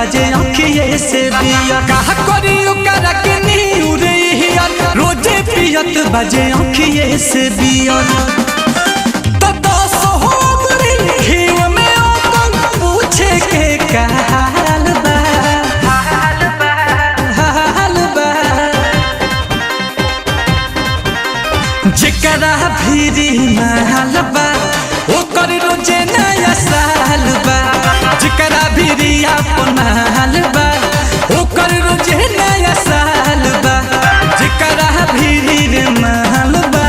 बजे आँखिए से बिया कहा करी ओकरा के नीउरे हिया रोजे पियत बजे आँखिए से बिया तो 10 हो गरी घीव में ओकन पूछे के का हाल बा जेकरा भीरी महल बा ओकर रोजे नया साल बा जेकरा भीरी अपन महल बा ओकर रोजे नया साल बा जेकरा भीरी रे महल बा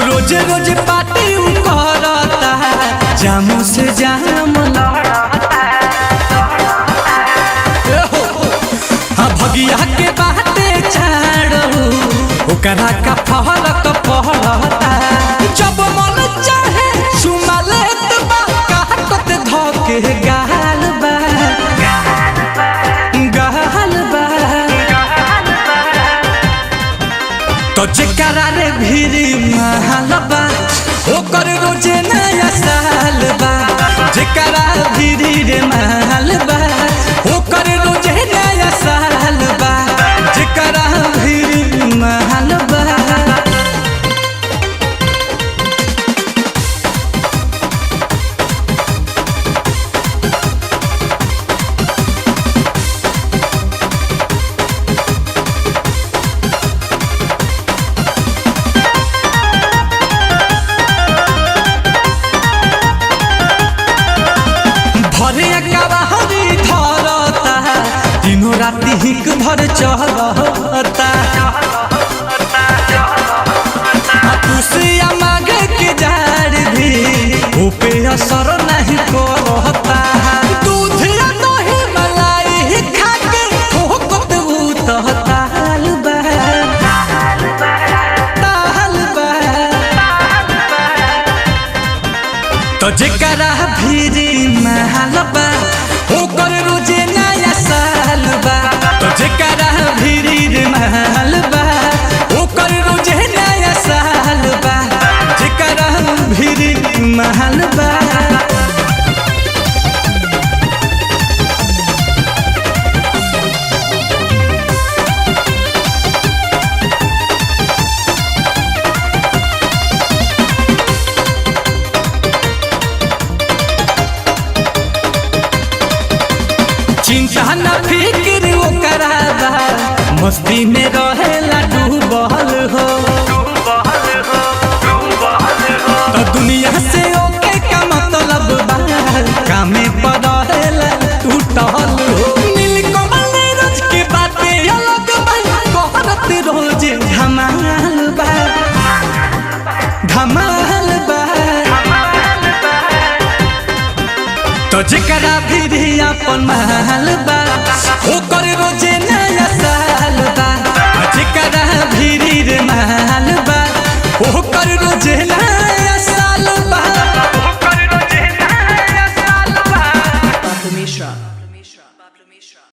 रोजे रोजे पार्टी करता जामू से जाम लड़ता भगिया के बाते छाड़ो ओकरा का फहरक पहरता जब मन चाहे सुमा लेत बा काटत धके गाल बा तो जेकरा रे भीरी महल बा ओकर रोजे नया साल बा जेकरा भीरी रे महल बा ओकर रोजे नया साल बा जेकरा भीरी महल बा दिनों राति हिक भर चलता खुशिया मांगे के जार भी ऊपे असर नहीं करता दूध या दही मलाई खा के ठोकत तो ताल बा तो जेकरा भीरी महल बा ओकर रोजे नया साल बा तो जेकरा भीरी रे महल बा ओकर रोजे नया साल बा जेकरा भीरी महल बा चिंता न फिक्र ओकरा बा मस्ती में रहेला डूबल हो तो दुनिया से ओके का मतलब बा कामे पर रहेला टूटल हो नीलकमल नीरज के बातें अलग बा कहरत रोज धमाल बा तो जेकरा भीरी अपन महल बा ओकर रोजे नया साल बा जेकरा भीरी रे महल बा ओकर रोजे